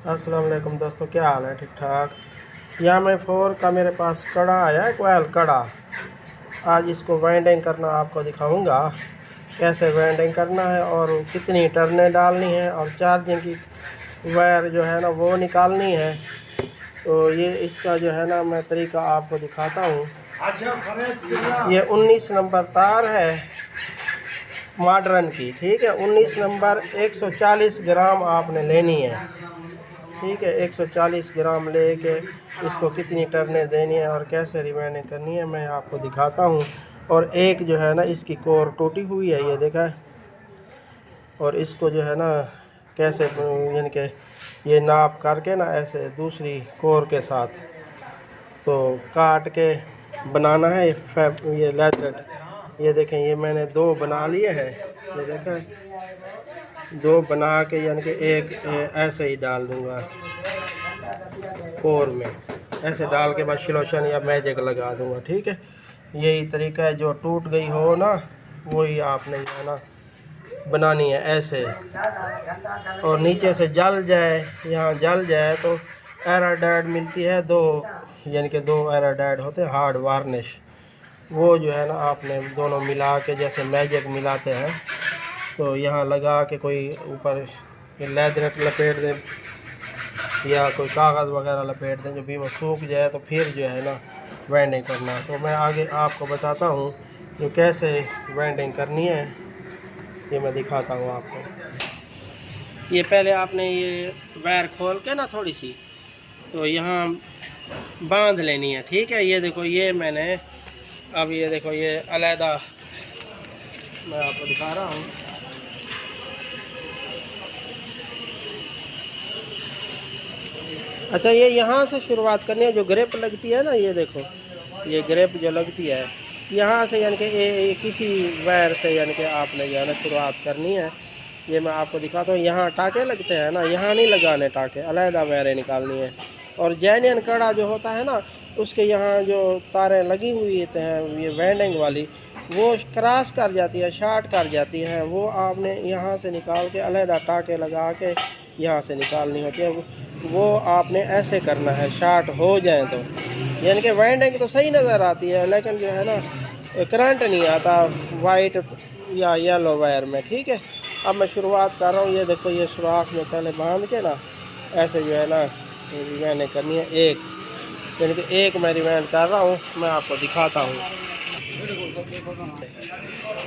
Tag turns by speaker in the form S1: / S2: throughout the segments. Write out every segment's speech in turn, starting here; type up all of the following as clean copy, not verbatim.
S1: अस्सलाम वालेकुम दोस्तों, क्या हाल है? ठीक ठाक। यहाँ मैं 4 का मेरे पास कड़ा आया है, कोयल कड़ा। आज इसको वाइंडिंग करना आपको दिखाऊंगा, कैसे वाइंडिंग करना है और कितनी टर्नें डालनी है और चार्जिंग की वायर जो है ना वो निकालनी है। तो ये इसका जो है ना मैं तरीका आपको दिखाता हूँ। ये 19 नंबर तार है मॉडर्न की, ठीक है। 19 नंबर 140 ग्राम आपने लेनी है, ठीक है। 140 ग्राम लेके इसको कितनी टर्नें देनी है और कैसे रिवाइंडिंग करनी है मैं आपको दिखाता हूँ। और एक जो है ना इसकी कोर टूटी हुई है, ये देखा है। और इसको जो है ना कैसे यानी कि ये नाप करके ना ऐसे दूसरी कोर के साथ तो काट के बनाना है। ये लेदर, ये देखें, ये मैंने 2 बना लिए हैं, ये देखें। 2 बना के यानी कि एक ऐसे ही डाल दूंगा कोर में, ऐसे डाल के बाद सिलोशन या मैजिक लगा दूंगा, ठीक है। यही तरीका है, जो टूट गई हो ना वही आपने जो है ना बनानी है ऐसे। और नीचे से जल जाए, यहाँ जल जाए तो एराडाइड मिलती है 2, यानी कि 2 एराडाइड होते हैं हार्ड वार्निश। वो जो है ना आपने दोनों मिला के जैसे मैजिक मिलाते हैं तो यहाँ लगा के कोई ऊपर लेदर लपेट दें या कोई कागज़ वगैरह लपेट दें, जो भी वो सूख जाए तो फिर जो है ना वाइंडिंग करना। तो मैं आगे आपको बताता हूँ जो कैसे वाइंडिंग करनी है, ये मैं दिखाता हूँ आपको। ये पहले आपने ये वायर खोल के ना थोड़ी सी तो यहाँ बांध लेनी है, ठीक है। ये देखो, ये मैंने अब ये देखो, ये अलहदा मैं आपको दिखा रहा हूँ। अच्छा, ये यहाँ से शुरुआत करनी है, जो ग्रिप लगती है ना, ये देखो, ये ग्रिप जो लगती है यहाँ से, यानी कि किसी वायर से यानी कि आपने जो है ना शुरुआत करनी है। ये मैं आपको दिखाता हूँ। यहाँ टाँके लगते हैं ना, यहाँ नहीं लगाने टाँके, अलहदा वायरें निकालनी है। और जैनियन कड़ा जो होता है ना, उसके यहाँ जो तारें लगी हुई हैं ये वाइंडिंग वाली, वो क्रॉस कर जाती है, शार्ट कर जाती हैं, वो आपने यहाँ से निकाल के अलहदा टाँके लगा के यहाँ से निकालनी होती है। वो आपने ऐसे करना है, शार्ट हो जाए तो, यानी कि वाइंडिंग तो सही नज़र आती है लेकिन जो है ना करंट नहीं आता वाइट या येलो वायर में, ठीक है। अब मैं शुरुआत कर रहा हूँ। ये देखो, ये सुराख में पहले बांध के ना ऐसे जो है ना रिवाइंडिंग करनी है एक, यानी कि एक मैं रिवाइंड कर रहा हूँ, मैं आपको दिखाता हूँ।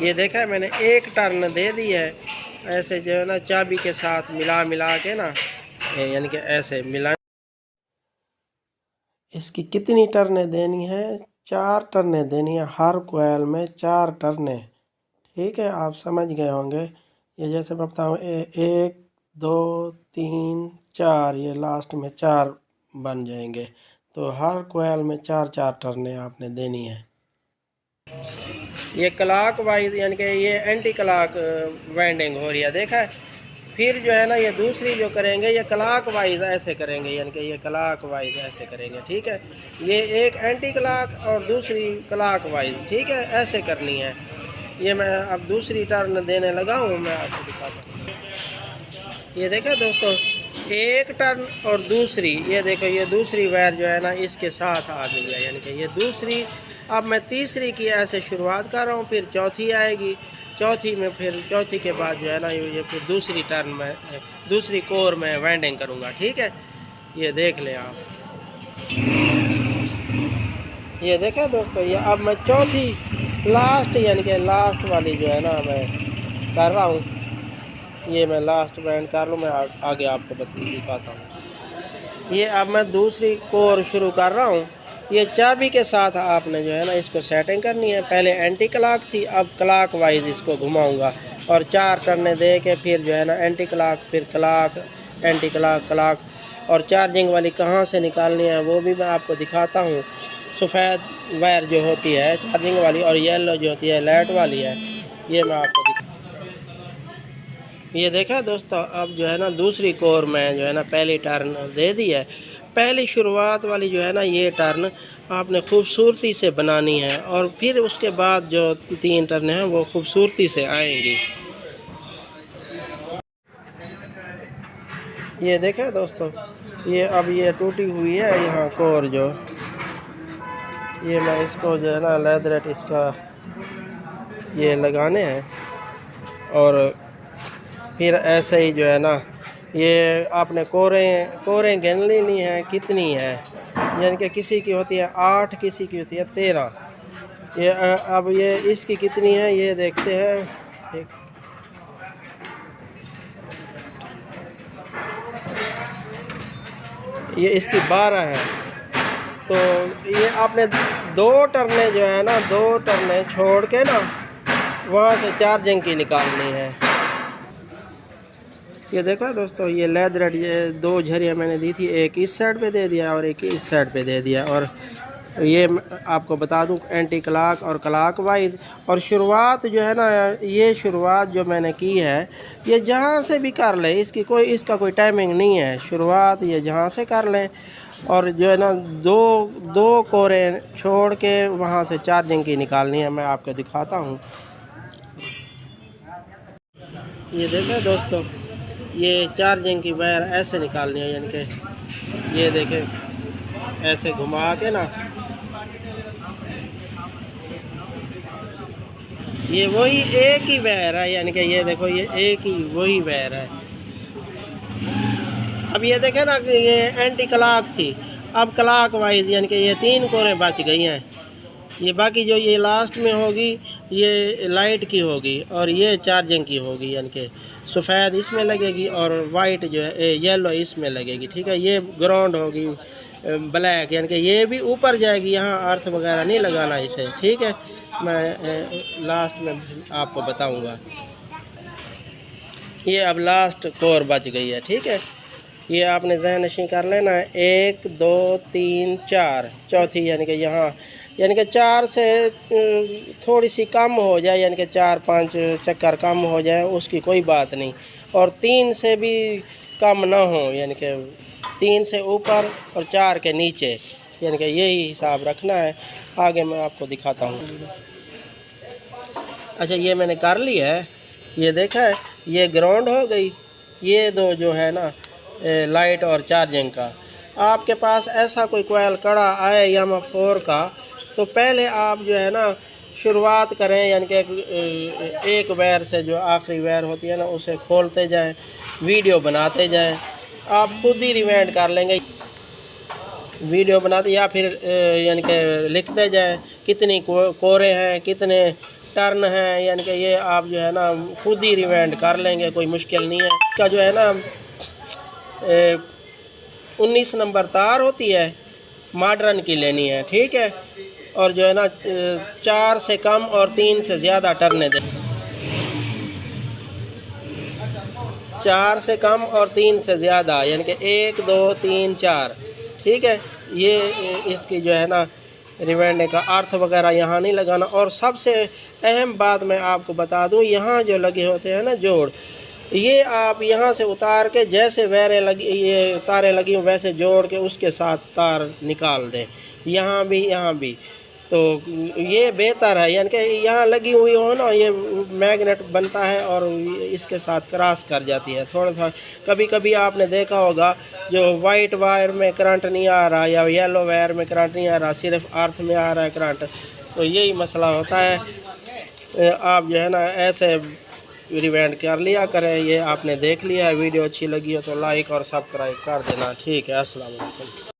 S1: ये देखा है मैंने, एक टर्न दे दी है ऐसे जो है ना चाबी के साथ मिला के ना, यानी कि ऐसे मिला। इसकी कितनी टर्नें देनी है? 4 टर्नें देनी है, हर कोयल में 4 टर्नें, ठीक है। आप समझ गए होंगे। ये जैसे मैं बताऊँ, 1 2 3 4, ये लास्ट में 4 बन जाएंगे। तो हर कोयल में 4 टर्नें आपने देनी है। ये क्लॉक वाइज यानी कि ये एंटी क्लॉक वाइंडिंग हो रही है, देखा है। फिर जो है ना ये दूसरी जो करेंगे ये क्लॉक वाइज ऐसे करेंगे, यानी कि ये क्लॉक वाइज ऐसे करेंगे, ठीक है। ये एक एंटी क्लॉक और दूसरी क्लॉक वाइज, ठीक है, ऐसे करनी है। ये मैं अब दूसरी टर्न देने लगा हूँ, मैं आपको दिखाता हूँ। ये देखा दोस्तों, एक टर्न और दूसरी, ये देखो, ये दूसरी वायर जो है ना इसके साथ आ गई है, यानी कि ये दूसरी। अब मैं तीसरी की ऐसे शुरुआत कर रहा हूँ, फिर चौथी आएगी, चौथी में फिर चौथी के बाद जो है ना ये फिर दूसरी टर्न में दूसरी कोर में वाइंडिंग करूँगा, ठीक है। ये देख लें आप, ये देखें दोस्तों, ये अब मैं चौथी लास्ट यानी कि लास्ट वाली जो है ना मैं कर रहा हूँ। ये मैं लास्ट वाइंड कर लूँ, मैं आगे आपको दिखाता हूँ। ये अब मैं दूसरी कोर शुरू कर रहा हूँ। ये चाबी के साथ आपने जो है ना इसको सेटिंग करनी है। पहले एंटी क्लॉक थी, अब क्लॉक वाइज इसको घुमाऊंगा और 4 टर्नें दे के फिर जो है ना एंटी क्लॉक, फिर क्लॉक, एंटी क्लॉक, क्लॉक। और चार्जिंग वाली कहाँ से निकालनी है वो भी मैं आपको दिखाता हूँ। सफ़ेद वायर जो होती है चार्जिंग वाली और येलो जो होती है लाइट वाली है, ये मैं आपको ये देखा दोस्तों। अब जो है ना दूसरी कोर में जो है ना पहली टर्न दे दी है। पहली शुरुआत वाली जो है ना ये टर्न आपने खूबसूरती से बनानी है और फिर उसके बाद जो 3 टर्न हैं वो खूबसूरती से आएंगी। ये देखें दोस्तों, ये अब ये टूटी हुई है यहाँ कोर जो, ये मैं इसको जो है ना लेदरेट इसका ये लगाने हैं और फिर ऐसे ही जो है ना ये आपने कोरें गिन लेनी है कितनी है, यानी कि किसी की होती है 8, किसी की होती है 13। ये अब ये इसकी कितनी है ये देखते हैं। ये इसकी 12 है। तो ये आपने 2 टर्ने जो है ना 2 टर्ने छोड़ के ना वहाँ से चार्जिंग की निकालनी है। ये देखो दोस्तों, ये लेदरेट ये 2 झरियाँ मैंने दी थी, एक इस साइड पे दे दिया और एक इस साइड पे दे दिया। और ये आपको बता दूं एंटी क्लॉक और क्लॉक वाइज। और शुरुआत जो है ना, ये शुरुआत जो मैंने की है ये जहाँ से भी कर लें, इसका कोई टाइमिंग नहीं है। शुरुआत ये जहाँ से कर लें और जो है ना दो कोरें छोड़ के वहाँ से चार्जिंग की निकालनी है। मैं आपको दिखाता हूँ। ये देखें दोस्तों, ये चार्जिंग की वायर ऐसे निकालनी है, यानी कि ये देखें ऐसे घुमा के ना, ये वही एक ही वायर है, यानी कि ये देखो ये एक ही वही वायर है। अब ये देखें ना कि ये एंटी क्लॉक थी, अब क्लॉक वाइज यानी कि ये 3 कोरें बच गई हैं। ये बाकी जो ये लास्ट में होगी ये लाइट की होगी और ये चार्जिंग की होगी, यानी कि सफ़ेद इसमें लगेगी और वाइट जो है येलो इसमें लगेगी। ठीक है, ये ग्राउंड होगी ब्लैक, यानी कि ये भी ऊपर जाएगी, यहाँ अर्थ वगैरह नहीं लगाना इसे। ठीक है, मैं लास्ट में आपको बताऊंगा। ये अब लास्ट कोर बच गई है। ठीक है, ये आपने ज़हन नशीं कर लेना है 1 2 3 4 चौथी, यानी कि यहाँ यानी कि 4 से थोड़ी सी कम हो जाए, यानी कि 4-5 चक्कर कम हो जाए उसकी कोई बात नहीं, और 3 से भी कम ना हो, यानी कि 3 से ऊपर और 4 के नीचे, यानी कि यही हिसाब रखना है। आगे मैं आपको दिखाता हूँ। अच्छा, ये मैंने कर ली है, ये देखा है, ये ग्राउंड हो गई। ये 2 जो है ना लाइट और चार्जिंग का। आपके पास ऐसा कोई कोयल कड़ा आए यामा 4 का, तो पहले आप जो है ना शुरुआत करें, यानी कि एक वायर से जो आखिरी वायर होती है ना उसे खोलते जाएं, वीडियो बनाते जाएं। आप खुद ही रिवाइंड कर लेंगे वीडियो बनाते, या फिर यानी कि लिखते जाएं कितनी कोरे हैं, कितने टर्न हैं, यानी कि ये आप जो है ना खुद ही रिवाइंड कर लेंगे, कोई मुश्किल नहीं है। इसका जो है ना 19 नंबर तार होती है, मॉडर्न की लेनी है। ठीक है, और जो है ना 4 से कम और 3 से ज़्यादा टर्ने दे, 4 से कम और 3 से ज़्यादा, यानी कि 1 2 3 4। ठीक है, ये इसकी जो है ना रिवाइंड का अर्थ वगैरह यहाँ नहीं लगाना। और सबसे अहम बात मैं आपको बता दूँ, यहाँ जो लगे होते हैं ना जोड़, ये आप यहाँ से उतार के जैसे वायरें लगी, ये तारें लगी वैसे जोड़ के उसके साथ तार निकाल दें, यहाँ भी। तो ये बेहतर है, यानी कि यहाँ लगी हुई हो ना, ये मैग्नेट बनता है और इसके साथ क्रॉस कर जाती है। थोड़ा कभी कभी आपने देखा होगा जो वाइट वायर में करंट नहीं आ रहा या येलो वायर में करंट नहीं आ रहा, सिर्फ अर्थ में आ रहा है करंट, तो यही मसला होता है। आप जो है ना ऐसे रिवाइंड कर लिया करें। ये आपने देख लिया है, वीडियो अच्छी लगी हो तो लाइक और सब्सक्राइब कर देना। ठीक है, अस्सलाम वालेकुम।